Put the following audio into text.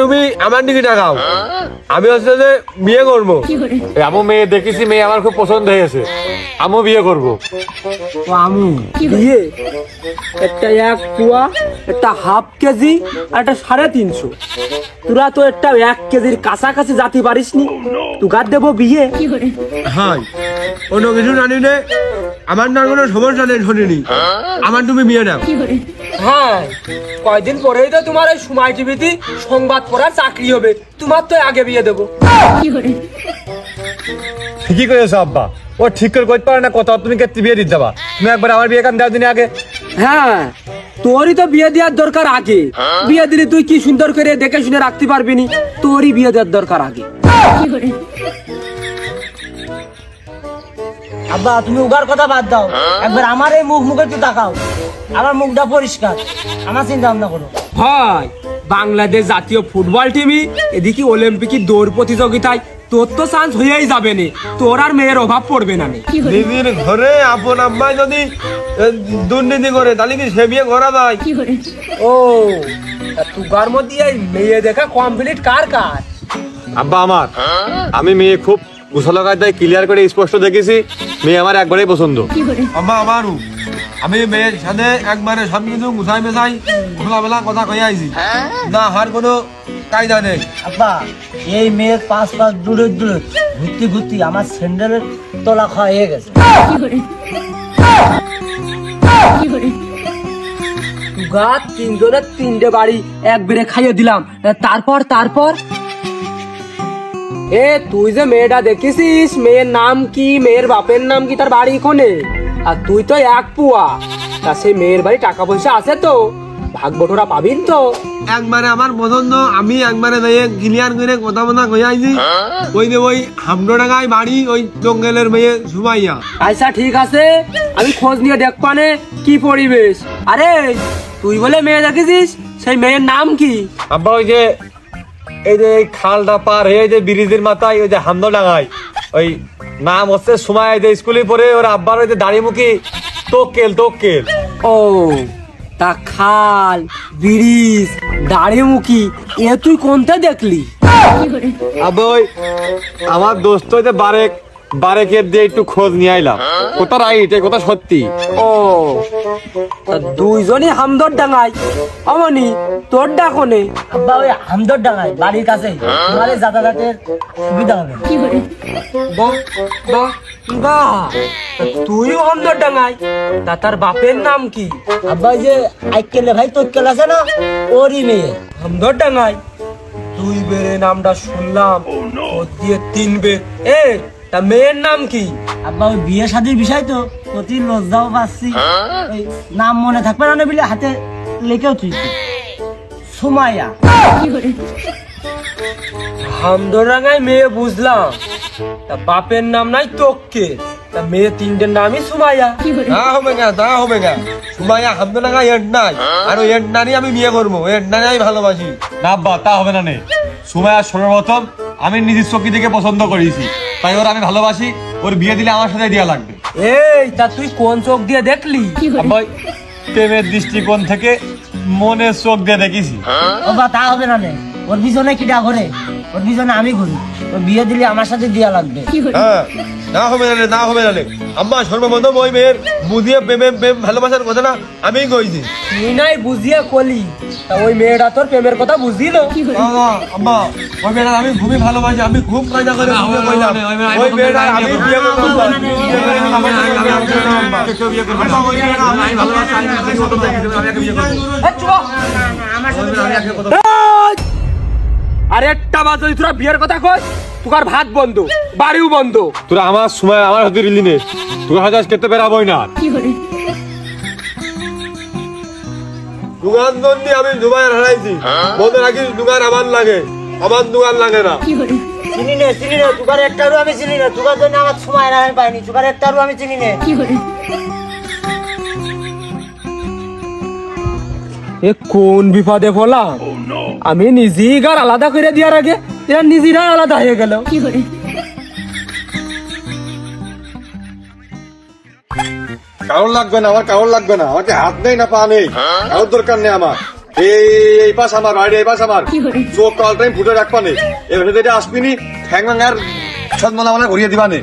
তুমি আমার দিকে তাকাও, আমি হচ্ছে যে বিয়ে করবো। আমু মেয়ে দেখেছি, মেয়ে আমার খুব পছন্দ হয়েছে, আমু বিয়ে করবো। আমু বিয়ে? একটা 1 পোয়া, একটা হাফ কেজি আর একটা 350। তোরা তো একটা 1 কেজির কাছাকাছি জাতি পারিস নি, তুগার দেবো বিয়ে? হ্যাঁ, কোনো কিছু জানি নে, আমার না কোনো সমস্যা নেই, শুনিনি আমার তুমি বিয়ে দাও। হ্যাঁ, কয়দিন পরেই তো তোমার এই সময় টিভিতে সংবাদ পড়ার চাকরি হবে, তোমার তো আগে বিয়ে দেবো। ঠিকই করেছো আব্বা, ও ঠিক করে করতে পারে না কথা, তুমি কে বিয়ে দিতে যাবা? তুমি একবার আমার বিয়ে কান দাও দিনে আগে। হ্যাঁ, তোরই তো বিয়ে দেওয়ার দরকার আগে। বিয়ে দিলে তুই কি সুন্দর করে দেখে শুনে রাখতে পারবি নি, তোরই বিয়ে দেওয়ার দরকার আগে। আব্বা তুমি উগার কথা বাদ দাও, একবার আমার এই মুখে একটু তাকাও, আমার মুখটা পরিষ্কার, আমার চিন্তা ভাবনা করো। ভাই, বাংলাদেশ জাতীয় ফুটবল টিমই এদিকে অলিম্পিকের দৌড় প্রতিযোগিতায় তোর তো চান্স হয়েই যাবে না, তোর আর মেয়ের অভাব পড়বে না। নিজের ঘরে আপন আম্মা যদি দুর্নীতি করে তাহলে কি সে বিয়ে করা যায়? ও, তুগার মধ্যে এই মেয়ে দেখা কমপ্লিট কার কার? আব্বা আমার, আমি মেয়ে খুব গোছালো কায়দায় ক্লিয়ার করে স্পষ্ট দেখেছি, মেয়ে আমার একবারেই পছন্দ। আম্মা আমারও, আমি মেয়ের সাথে একবারে সব কিছু গুছাই মেছাই খোলামেলা কথা কয়ে আইছি, না হার কোনো কায়দা নেই। আব্বা এই মেয়ের পাঁচ দূরে দূরে ঘুরতে ঘুরতে আমার স্যান্ডেলের তলা খাওয়া হয়ে গেছে। তুগার তিনজনের 3টে বাড়ি একবারে খাইয়ে দিলাম, তারপর এ তুই যে মেয়েটা দেখেছিস, মেয়ের নাম কি, মেয়ের বাপের নাম কি, তার বাড়ি কোনে? আর তুই তো 1 পোয়া, তা সেই মেয়ের বাড়ি টাকা পয়সা আছে তো, ভাগ বটোরা পাবিন তো? একবারে আমার পছন্দ, আমি একবারে ক্লিয়ার করে কথা বলা কয়ে আইছি, ওই যে ওই হামডোডাঙ্গায় বাড়ি, ওই জঙ্গলের মেয়ে সুমাইয়া। আচ্ছা ঠিক আছে, আমি খোঁজ নিয়ে দেখবানে কি পরিবেশ। আরে তুই বলে মেয়ে দেখেছিস, সেই মেয়ের নাম কি? আব্বা ওই যে এই যে খালটা পার হয়ে যে ব্রিজের মাথায় ওই যে হামদো ডাঙায়, ওই নাম হচ্ছে সুমাইয়া, যে স্কুলে পড়ে ওর আব্বার ওই যে দাড়ি মুখি তোকেল। ও, তা খাল, ব্রিজ, দাড়িমুখী এ তুই কোনটা দেখলি? আব্বা ওই আমার দোস্ত যে বারেকের দিয়ে একটু খোঁজ নিয়ে আইলাম, কোথা রাইট কোথা সত্যি। ও, তা দুইজনই হামদর ডাঙায়। অমনি তোর ডাকনে? আব্বা ওই হামদর ডাঙায় বাড়ির কাছে, তোমার যাতায়াতের সুবিধা হবে। তুইও হামদর ডাঙায়, তা তার বাপের নাম কি? আব্বা ওই যে আইকেলে ভাই তোকেল আছে না, ওরই মেয়ে। হামদর ডাঙায় 2 বেরে নামটা শুনলাম, ও দিয়ে 3 বের। এ তা মেয়ের নাম কি? আব্বা ওই বিয়ে শাদীর বিষয় তো, প্রতি লজ্জাও পাচ্ছি, ওই নাম মনে থাকবে না বলে হাতে লেখেও তুই সুমাইয়া। হামদরাঙ্গায় মেয়ে বুঝলাম, তা বাপের নাম নাই তোকে, তা মেয়ে 3টের নামই সুমাইয়া। তা হবে না, সুমাইয়া হামডোডাঙ্গা এড নাই, আর ওই এড নারী আমি বিয়ে করবো, এড নারী আমি ভালোবাসি। না আব্বা তা হবে না। সুমাইয়া সর্বপ্রথম আমি নিজের চোখে দেখে পছন্দ করেছি, তাই ওর আমি ভালোবাসি, ওর বিয়ে দিলে আমার সাথে দেওয়া লাগবে। এই তা তুই কোন চোখ দিয়ে দেখলি? আব্বা প্রেমের দৃষ্টিকোণ থেকে মনের চোখ দিয়ে দেখেছি। বাবা তা হবে না, ওর পিছনে কিটা ঘরে, ওর পিছনে আমি ঘুরি, ওর বিয়ে দিলে আমার সাথে দেওয়া লাগবে। হ্যাঁ, না হবে না আম্মা, সর্বপ্রথম ওই মেয়ের বুঝিয়ে প্রেম ভালোবাসার কথা না আমি কইছি। তুই নাই বুঝিয়ে কলি, তা ওই মেয়েটা তোর প্রেমের কথা বুঝিল? আম্মা ওই মেয়েটা আমি খুবই ভালোবাসি, আমি খুব কায়দা করে ওই মেয়েটা আমি বিয়ে করবো। আরেকটা বাজ যদি তোরা বিয়ের কথা কই, তোর ভাত বন্ধ, বাড়িও বন্ধ। তোরা আমার সময় আমার হাতে রিলি নে, তোর হাজার খেতে বেরাবই না। দোকান জন্য আমি দুবার হারাইছি, মনে রাখিস দোকান আমার লাগে, আমার দোকান লাগে না। চিনি নে তোর একটারও আমি চিনি না, তোর জন্য আমার সময় আমি পাইনি, তোর একটারও আমি চিনি নে। এ কোন বিপদে বললাম, আমি নিজেই গার আলাদা করে দেওয়ার আগে এরা নিজেরাই আলাদা হয়ে গেল। কারণ লাগবে না, আমার কারণ লাগবে না, আমাকে হাত নেই না পা নেই, কারোর দরকার নেই আমার। এই পাশ আমার বাড়ি, এই পাশ আমার চোখ অল টাইম ফুটে রাখবানে, এবারে যেটা আসবিনি ঠ্যাং আর সদ মনে ঘুরিয়ে দিবানে।